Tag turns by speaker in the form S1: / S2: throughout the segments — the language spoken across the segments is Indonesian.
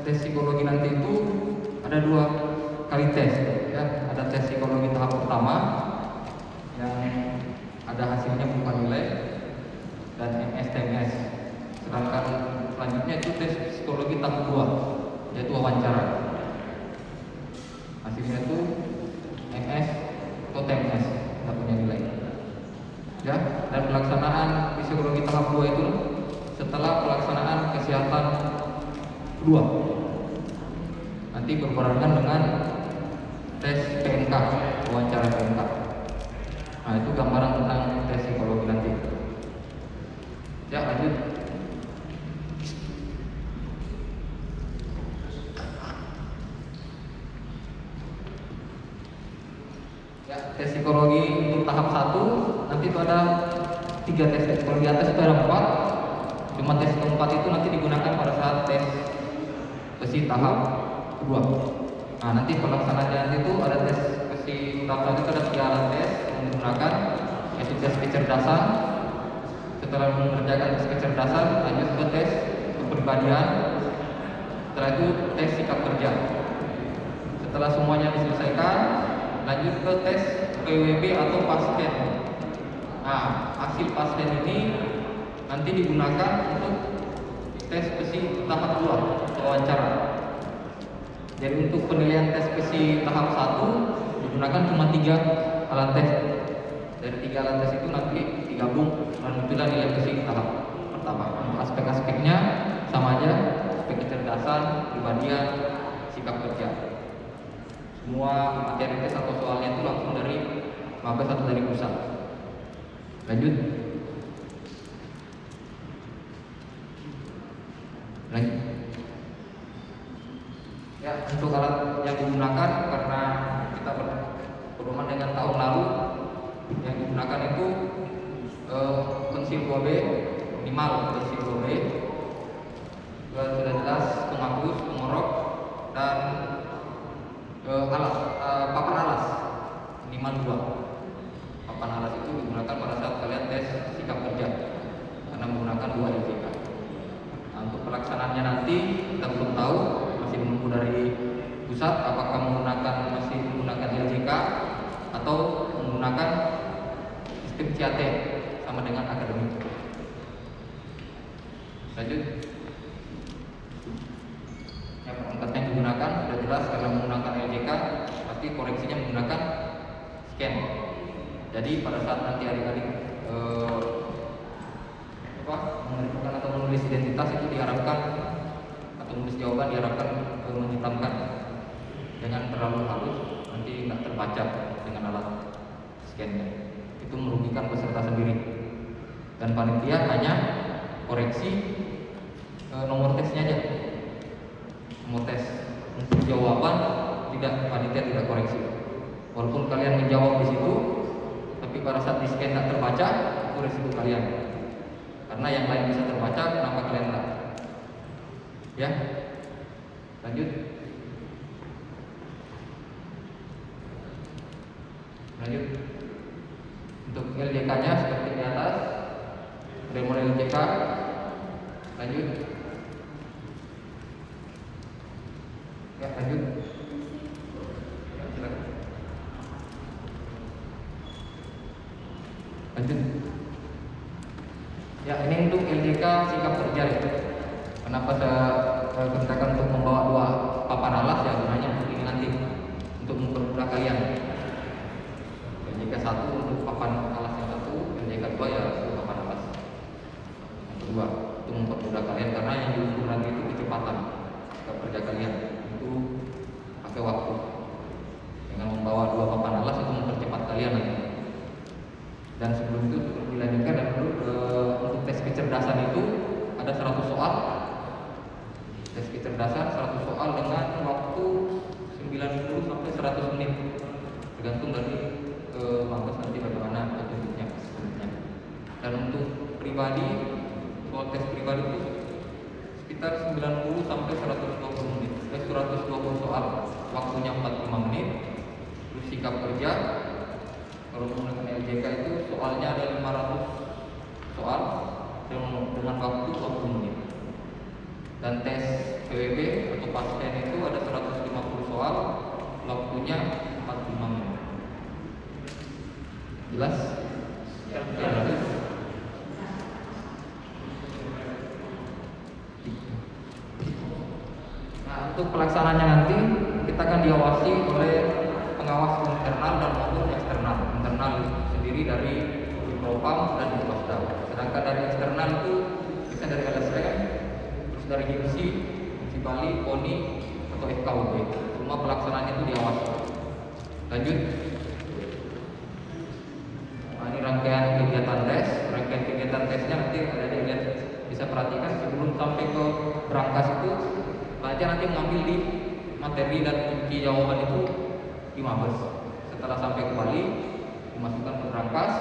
S1: tes psikologi nanti itu ada 2 kali tes ya. Ada tes psikologi tahap pertama yang ada hasilnya berupa nilai dan MS-TMS. Sedangkan selanjutnya itu tes psikologi tahap 2 yaitu wawancara. Hasilnya itu MS atau TMS, tidak punya nilai. Ya, dan pelaksanaan psikologi tahap 2 itu setelah pelaksanaan kesehatan kedua. Nanti berbarengan dengan tes PMK, wawancara PMK. Nah, itu gambaran tentang tes psikologi nanti. Ya, lanjut. Ya, tes psikologi untuk tahap 1 nanti itu ada 3 tes. Kalau di atas itu ada 4. Cuma tes keempat itu nanti digunakan pada saat tes PSI tahap kedua. Nah, nanti pelaksanaannya nanti itu ada tes PSI tahap 1 itu ada 3 alat tes yang digunakan, yaitu tes kecerdasan. Setelah mengerjakan tes kecerdasan, lanjut ke tes kepribadian. Setelah itu tes sikap kerja. Setelah semuanya diselesaikan, lanjut ke tes PWB atau pasken. Nah, hasil pasken ini nanti digunakan untuk tes PSI tahap 2, wawancara. Jadi untuk penilaian tes PSI tahap 1 digunakan cuma 3 alat tes. Dari 3 alat tes itu nanti digabung dan muncullah nilai PSI tahap pertama. Aspek-aspeknya sama aja, aspek kecerdasan, kepribadian, sikap kerja. Semua materi tes atau soalnya itu langsung dari Mabes atau dari pusat. Lanjut. Ya, untuk alat yang digunakan karena kita berpedoman dengan tahun lalu, yang digunakan itu pensil 2B, minimal pensil 2B, sudah jelas penghapus, pengorok, dan papan alas minimal 2. Papan alas itu digunakan pada saat kalian tes sikap kerja karena menggunakan 2 LJK. Nah, untuk pelaksanaannya nanti kita belum tahu, masih menunggu dari pusat apakah masih menggunakan LJK atau menggunakan sistem CAT sama dengan akademik. Lanjut. Ya, perangkat yang digunakan sudah jelas karena menggunakan LJK pasti koreksinya menggunakan scan. Jadi pada saat nanti adik-adik menentukan atau menulis identitas itu diharapkan atau menulis jawaban diharapkan menghitamkan, jangan terlalu halus, nanti nggak terbaca dengan alat scannya. Itu merugikan peserta sendiri. Dan panitia hanya koreksi nomor tesnya aja. Nomor tes untuk jawaban panitia tidak koreksi. Walaupun kalian menjawab di situ, tapi pada saat di scan tidak terbaca, itu resiko kalian. Karena yang lain bisa terbaca, kenapa kalian enggak? Ya, lanjut. Lanjut. Untuk LJK-nya seperti di atas, dari model LJK. Lanjut. Ya, lanjut. Ya, silakan. Lanjut. Ya, ini untuk LJK sikap kerja ya. Kenapa saya perintahkan untuk membawa 2 papan alas ya, gunanya untuk ini nanti untuk mempermudah kalian. LJK 1 untuk papan alas yang 1, LJK 2 ya untuk papan alas yang kedua, untuk mempermudah kalian karena yang diukur nanti itu kecepatan sikap kerja kalian itu pakai waktu. Dengan membawa 2 papan alas itu mempercepat kalian nanti. Dan sebelum itu dilanjutkan dan untuk tes kecerdasan itu ada 100 soal. Tes kecerdasan 100 soal dengan waktu 90 sampai 100 menit. Tergantung dari Mabes nanti bagaimana petunjuknya. Dan untuk pribadi, soal tes pribadi itu sekitar 90 sampai 120 menit. 120 soal, waktunya 45 menit. Terus sikap kerja, kalau menggunakan LJK itu soalnya ada 500 soal dengan waktu 20 menit. Dan tes PWB atau pasien itu ada 150 soal, waktunya 45 menit. Jelas? Ya, lanjut. Nah, untuk pelaksanaannya nanti kita akan diawasi oleh pengawas internal dan maupun eksternal. Internal sendiri dari Propam dan Bapeda. Sedangkan dari eksternal itu bisa dari LSM, terus dari HIMSI, Bali, PONI atau FKUB. Semua pelaksanaannya itu diawasi. Lanjut. Nah, ini rangkaian kegiatan tes. Rangkaian kegiatan tesnya nanti ada dilihat, bisa perhatikan sebelum sampai ke berangkas itu pelajar nanti mengambil di materi dan kunci jawaban itu di Mabes. Setelah sampai ke Bali, dimasukkan ke berangkas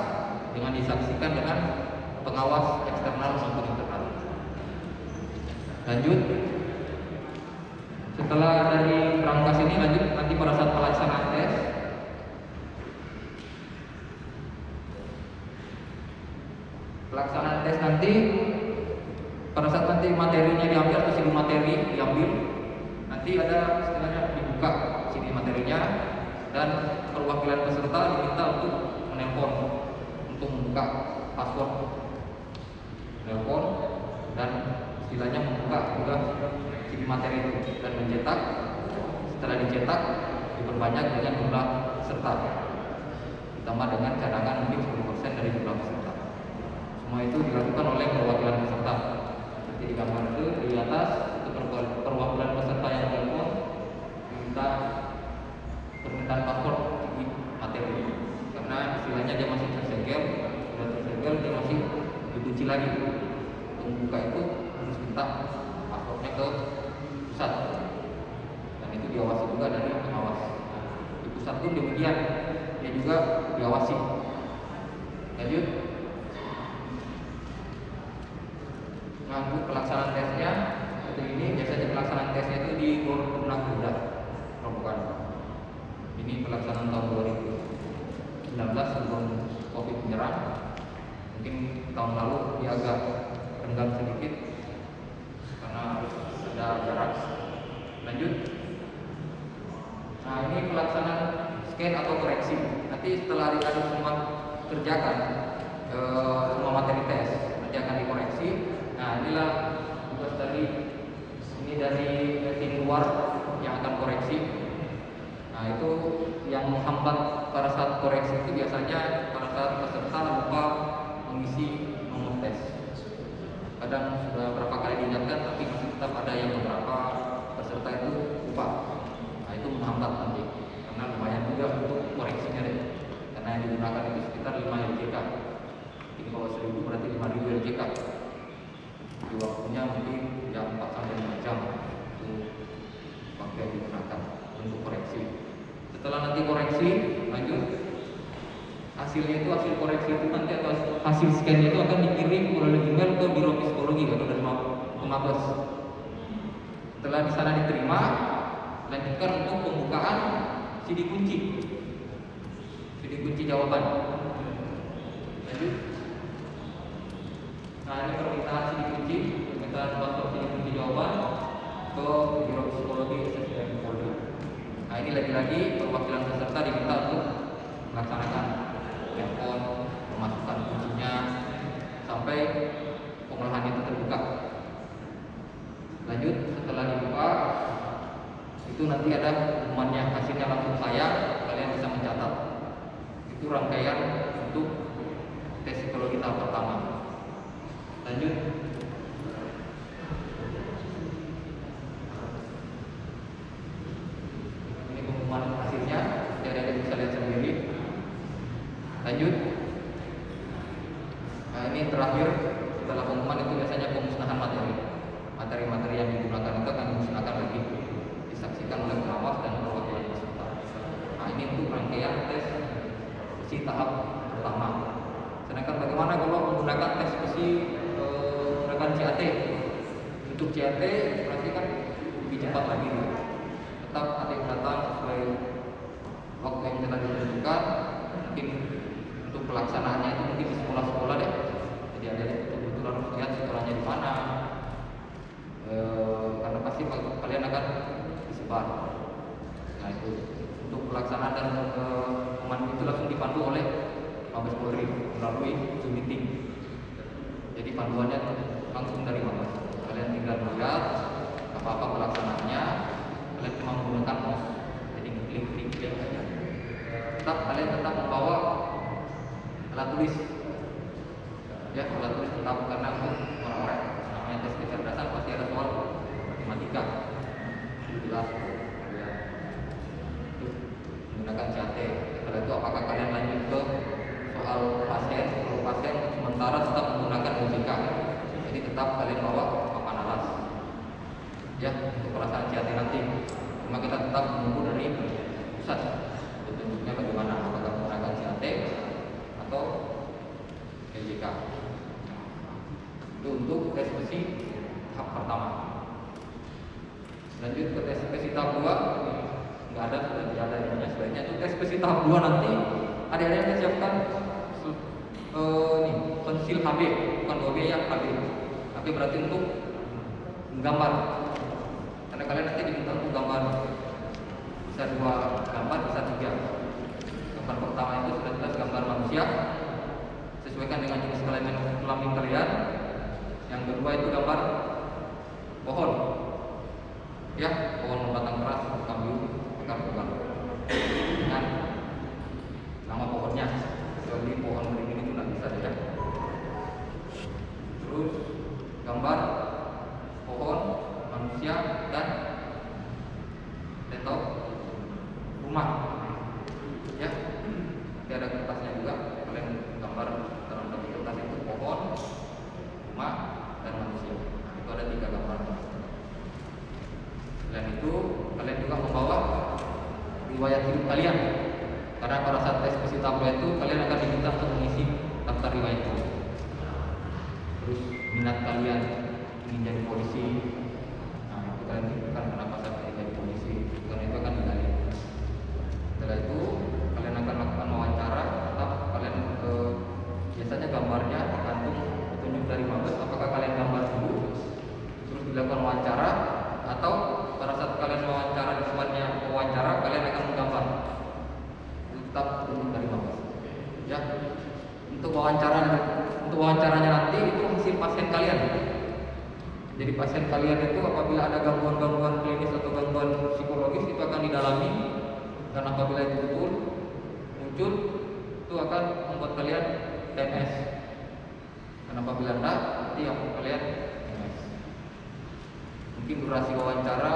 S1: dengan disaksikan dengan pengawas eksternal maupun internal. Lanjut. Setelah dari berangkas ini lanjut nanti pada saat pelaksanaan tes. Pelaksanaan tes nanti pada saat nanti materinya diambil atau CD materi diambil, nanti ada istilahnya dibuka CD materinya dan perwakilan peserta diminta untuk menelpon untuk membuka password telepon dan istilahnya membuka juga CD materi itu dan mencetak. Setelah dicetak diperbanyak dengan jumlah peserta ditambah dengan cadangan mungkin 10% dari jumlah peserta. Semua itu dilakukan oleh perwakilan peserta. Nanti di gambar itu di atas itu perwakilan peserta yang telepon minta permintaan password CD materi karena istilahnya dia masih tersegel. Sudah tersegel dia masih dikunci lagi. Untuk membuka itu harus minta passwordnya ke pusat dan itu diawasi juga dari pengawas. Di pusat pun demikian, dia juga diawasi. Lanjut. Nah, untuk pelaksanaan tesnya seperti ini. Biasanya pelaksanaan tesnya itu di Gor Nakuda, Robokan. Ini pelaksanaan tahun 2019 sebelum COVID menyerang. Mungkin tahun lalu dia agak renggang sedikit karena harus ada jarak. Lanjut. Nah, ini pelaksanaan scan atau koreksi. Nanti setelah adik-adik semua kerjakan semua materi tes, nanti akan dikoreksi. Nah, inilah tugas dari ini dari tim luar yang akan koreksi. Nah, itu yang menghambat pada saat koreksi itu biasanya pada saat peserta lupa mengisi nomor tes. Kadang sudah berapa kali diingatkan tapi masih tetap ada yang beberapa peserta itu lupa. Nah, itu menghambat nanti karena lumayan juga untuk koreksinya deh. Karena yang digunakan itu sekitar 5 LJK. Jadi kalau 1000 berarti 5000 LJK. Di waktunya mungkin ya 4 sampai 5 jam untuk waktu yang digunakan untuk koreksi. Setelah nanti koreksi, lanjut. Hasilnya itu hasil koreksi itu nanti atau hasil scan itu akan dikirim melalui email ke Biro Psikologi atau dari Mabes. Setelah di sana diterima, lanjutkan untuk pembukaan CD kunci. CD kunci jawaban. Lanjut. Nah, ini permintaan CD kunci, permintaan password CD kunci jawaban ke Biro Psikologi SSDM Polri. Nah, ini lagi-lagi perwakilan peserta diminta untuk melaksanakan telepon, memasukkan kuncinya sampai pengolahan itu terbuka. Lanjut, setelah dibuka itu nanti ada pengumumannya, hasilnya langsung kalian bisa mencatat. Itu rangkaian untuk tes psikologi tahap pertama. Lanjut. Ini pengumuman hasilnya, jadi bisa lihat sendiri. Lanjut. Nah, ini terakhir setelah pengumuman itu biasanya pemusnahan materi. Materi-materi yang digunakan itu akan dimusnahkan lagi, disaksikan oleh pengawas dan perwakilan peserta. Nah, ini untuk rangkaian tes psi tahap pertama. Sedangkan bagaimana kalau menggunakan tes psi menggunakan CAT? Untuk CAT berarti kan lebih cepat lagi. Tetap ada yang datang sesuai waktu yang telah ditentukan. Mungkin untuk pelaksanaannya itu mungkin di sekolah-sekolah deh. Jadi ada betul-betul harus lihat sekolahnya di mana, karena pasti kalian akan disebar. Nah itu untuk pelaksanaan dan pemandu itu langsung dipandu oleh Mabes Polri melalui Zoom meeting. Jadi panduannya langsung dari Mabes. Kalian tinggal melihat apa-apa pelaksanaannya, kalian cuma menggunakan mouse, jadi klik aja. Kalian tetap membawa alat tulis, ya alat tulis tetap, karena untuk orang-orang namanya tes kecerdasan pasti ada soal matematika, jelas ya. Menggunakan CAT. Setelah itu apakah kalian lanjut ke soal pasien? Kalau pasien sementara tetap menggunakan OJK, jadi tetap kalian bawa papan alas, ya untuk perasaan CAT nanti. Cuma kita tetap menunggu dari pusat bentuknya bagaimana, apakah menggunakan CAT atau OJK. Itu untuk tes besi tahap pertama. Lanjut ke tes besi tahap 2, nggak ada, sudah tidak ada ininya. Sebaiknya itu tes besi tahap 2 nanti adik-adik yang siapkan pensil HB, bukan 2B ya, HB. HB berarti untuk menggambar. Karena kalian nanti diminta untuk gambar, bisa 2 gambar, bisa 3. Gambar pertama itu sudah jelas gambar manusia, sesuaikan dengan jenis kelamin kalian. Yang kedua itu gambar pohon, ya pohon batang keras, kambiu, akar bukan, dengan nama pohonnya. Jadi pohon beringin itu tidak bisa ya. Terus gambar pohon, manusia, dan atau rumah, ya. Nanti ada kertasnya juga, kalian gambar dalam satu kertas itu pohon, rumah, dan manusia. Nah, itu ada 3 gambar. Selain itu kalian juga membawa riwayat hidup kalian, karena pada saat tes besi tahap 2 itu kalian akan diminta untuk mengisi daftar riwayat hidup. Terus minat kalian ingin jadi polisi, nah itu kalian tentukan kenapa saya ingin jadi polisi, karena itu akan digali. Setelah itu kalian akan melakukan wawancara. Tetap kalian biasanya gambarnya tergantung petunjuk dari Mabes, apakah kalian gambar dulu terus dilakukan wawancara, atau pada saat kalian wawancara di tempatnya wawancara kalian akan menggambar. Itu tetap petunjuk dari Mabes, ya. Untuk wawancaranya nanti itu hasil pasien kalian. Jadi pasien kalian itu apabila ada gangguan-gangguan klinis atau gangguan psikologis itu akan didalami, dan apabila itu betul muncul itu akan membuat kalian TMS. Dan apabila tidak, nanti yang kalian TMS. Mungkin durasi wawancara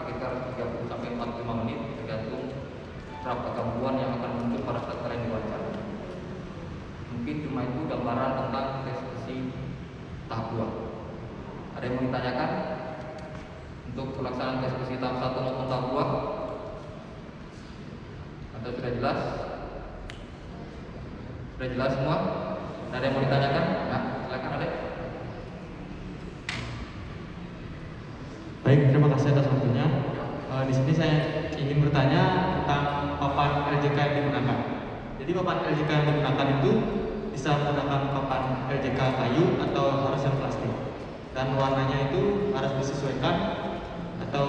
S1: sekitar 30 sampai 45 menit tergantung berapa gangguan yang akan muncul pada saat kalian diwawancara. Mungkin cuma itu gambaran tentang tes besi tahap 2. Ada yang mau ditanyakan untuk pelaksanaan tes besi tahap 1 maupun tahap 2? Atau sudah jelas? Sudah jelas semua? Ada yang mau ditanyakan? Nah, silakan Adek.
S2: Baik, terima kasih atas waktunya. Di sini saya ingin bertanya tentang papan LJK yang digunakan. Jadi papan LJK yang digunakan itu bisa menggunakan papan LJK kayu atau harus yang plastik. Dan warnanya itu harus disesuaikan atau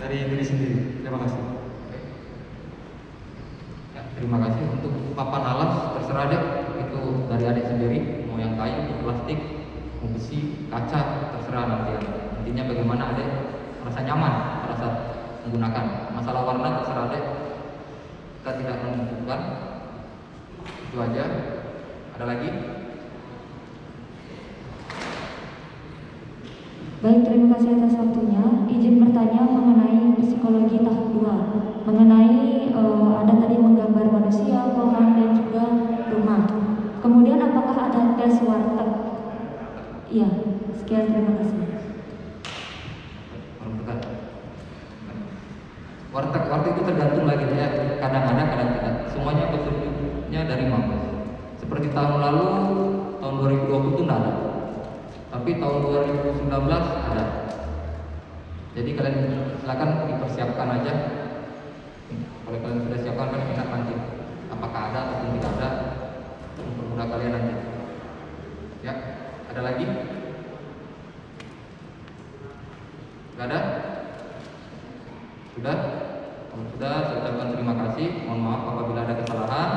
S2: dari diri sendiri. Terima kasih.
S1: Ya, terima kasih. Untuk papan alas terserah deh, itu dari adik sendiri. Mau yang kayu, plastik, mau besi, kaca, terserah nanti. Intinya bagaimana adik merasa nyaman pada saat menggunakan. Masalah warna terserah deh, kita tidak menentukan. Itu aja. Ada lagi?
S3: Baik, terima kasih atas waktunya. Izin bertanya mengenai psikologi tahap 2. Mengenai ada tadi menggambar manusia, pohon, dan juga rumah. Kemudian apakah ada tes warteg? Iya, sekian, terima kasih.
S1: Warteg itu tergantung lagi ya, kadang ada, kadang tidak. Semuanya petunjuknya dari Mabes. Seperti tahun lalu, tahun 2020 itu tidak ada. Tapi tahun 2019 ada. Jadi kalian silakan dipersiapkan aja. Kalau kalian sudah siapkan, kalian bisa nanti apakah ada ataupun tidak ada untuk mempermudah kalian nanti. Ya, ada lagi? Gak ada? Sudah? Kalau sudah, saya ucapkan terima kasih. Mohon maaf apabila ada kesalahan.